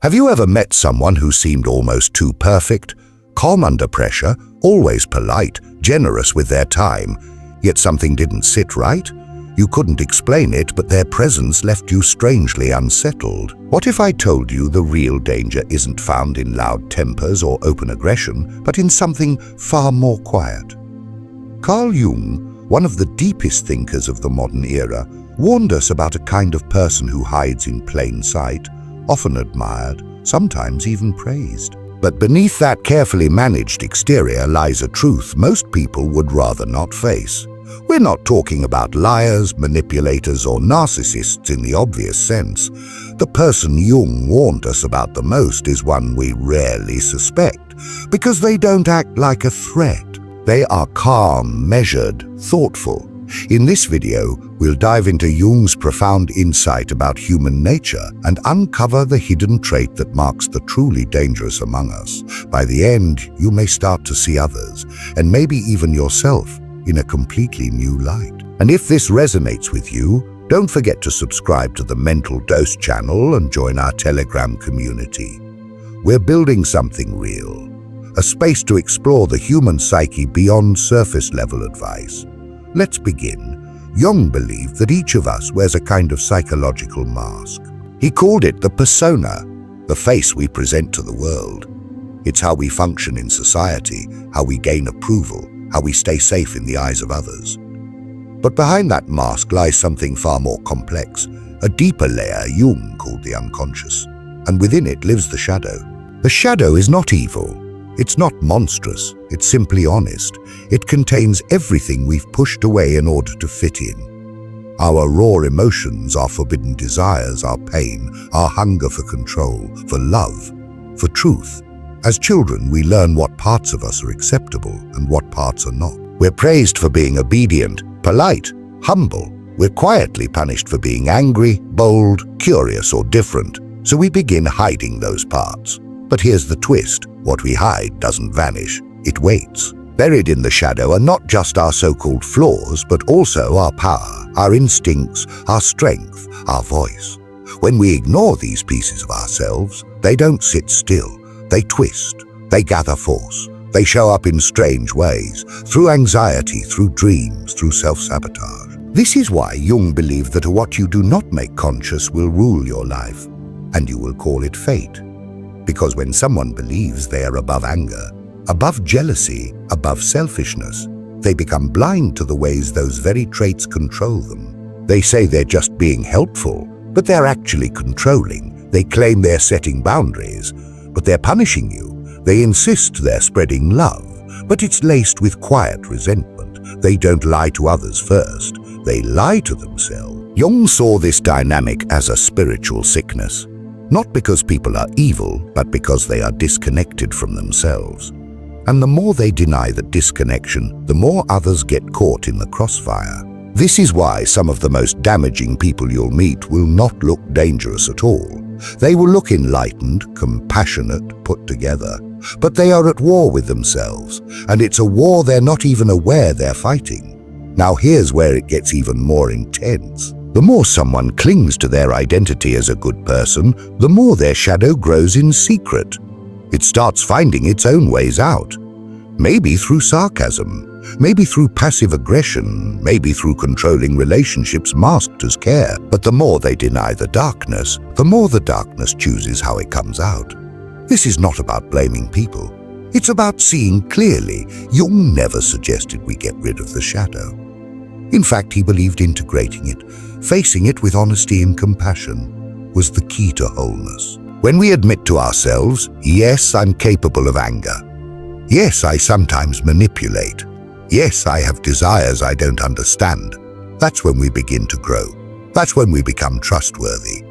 Have you ever met someone who seemed almost too perfect, calm under pressure, always polite, generous with their time, yet something didn't sit right? You couldn't explain it, but their presence left you strangely unsettled. What if I told you the real danger isn't found in loud tempers or open aggression, but in something far more quiet? Carl Jung, one of the deepest thinkers of the modern era, warned us about a kind of person who hides in plain sight, often admired, sometimes even praised. But beneath that carefully managed exterior lies a truth most people would rather not face. We're not talking about liars, manipulators, or narcissists in the obvious sense. The person Jung warned us about the most is one we rarely suspect, because they don't act like a threat. They are calm, measured, thoughtful. In this video, we'll dive into Jung's profound insight about human nature and uncover the hidden trait that marks the truly dangerous among us. By the end, you may start to see others, and maybe even yourself, in a completely new light. And if this resonates with you, don't forget to subscribe to the Mental Dose channel and join our Telegram community. We're building something real, a space to explore the human psyche beyond surface-level advice. Let's begin. Jung believed that each of us wears a kind of psychological mask. He called it the persona, the face we present to the world. It's how we function in society, how we gain approval, how we stay safe in the eyes of others. But behind that mask lies something far more complex, a deeper layer Jung called the unconscious. And within it lives the shadow. The shadow is not evil. It's not monstrous, it's simply honest. It contains everything we've pushed away in order to fit in. Our raw emotions, our forbidden desires, our pain, our hunger for control, for love, for truth. As children, we learn what parts of us are acceptable and what parts are not. We're praised for being obedient, polite, humble. We're quietly punished for being angry, bold, curious, or different. So we begin hiding those parts. But here's the twist. What we hide doesn't vanish. It waits. Buried in the shadow are not just our so-called flaws, but also our power, our instincts, our strength, our voice. When we ignore these pieces of ourselves, they don't sit still. They twist. They gather force. They show up in strange ways, through anxiety, through dreams, through self-sabotage. This is why Jung believed that what you do not make conscious will rule your life, and you will call it fate. Because when someone believes they are above anger, above jealousy, above selfishness, they become blind to the ways those very traits control them. They say they're just being helpful, but they're actually controlling. They claim they're setting boundaries, but they're punishing you. They insist they're spreading love, but it's laced with quiet resentment. They don't lie to others first. They lie to themselves. Jung saw this dynamic as a spiritual sickness. Not because people are evil, but because they are disconnected from themselves. And the more they deny that disconnection, the more others get caught in the crossfire. This is why some of the most damaging people you'll meet will not look dangerous at all. They will look enlightened, compassionate, put together. But they are at war with themselves, and it's a war they're not even aware they're fighting. Now here's where it gets even more intense. The more someone clings to their identity as a good person, the more their shadow grows in secret. It starts finding its own ways out. Maybe through sarcasm, maybe through passive aggression, maybe through controlling relationships masked as care. But the more they deny the darkness, the more the darkness chooses how it comes out. This is not about blaming people. It's about seeing clearly. Jung never suggested we get rid of the shadow. In fact, he believed integrating it, facing it with honesty and compassion, was the key to wholeness. When we admit to ourselves, yes, I'm capable of anger. Yes, I sometimes manipulate. Yes, I have desires I don't understand. That's when we begin to grow. That's when we become trustworthy.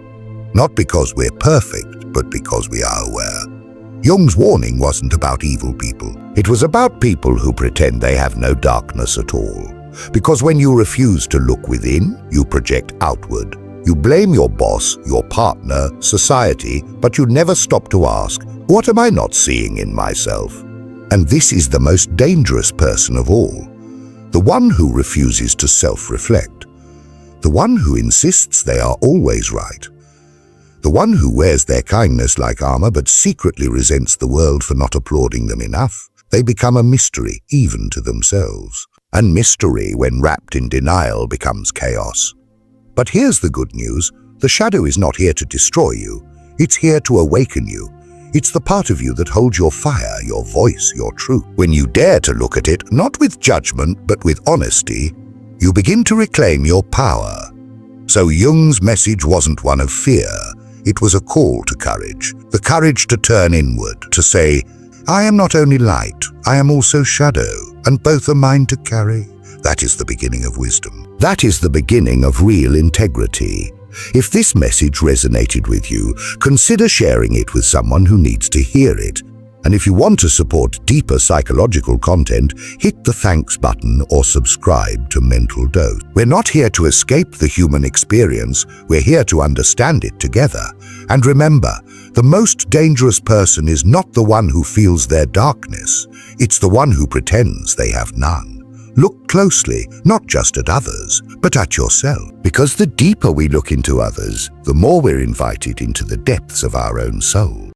Not because we're perfect, but because we are aware. Jung's warning wasn't about evil people. It was about people who pretend they have no darkness at all. Because when you refuse to look within, you project outward. You blame your boss, your partner, society, but you never stop to ask, what am I not seeing in myself? And this is the most dangerous person of all. The one who refuses to self-reflect. The one who insists they are always right. The one who wears their kindness like armor but secretly resents the world for not applauding them enough. They become a mystery even to themselves. And mystery, when wrapped in denial, becomes chaos. But here's the good news. The shadow is not here to destroy you. It's here to awaken you. It's the part of you that holds your fire, your voice, your truth. When you dare to look at it, not with judgment, but with honesty, you begin to reclaim your power. So Jung's message wasn't one of fear. It was a call to courage. The courage to turn inward, to say, I am not only light, I am also shadow, and both are mine to carry. That is the beginning of wisdom. That is the beginning of real integrity. If this message resonated with you, consider sharing it with someone who needs to hear it. And if you want to support deeper psychological content, hit the thanks button or subscribe to Mental Dose. We're not here to escape the human experience, we're here to understand it together. And remember, the most dangerous person is not the one who feels their darkness, it's the one who pretends they have none. Look closely, not just at others, but at yourself. Because the deeper we look into others, the more we're invited into the depths of our own soul.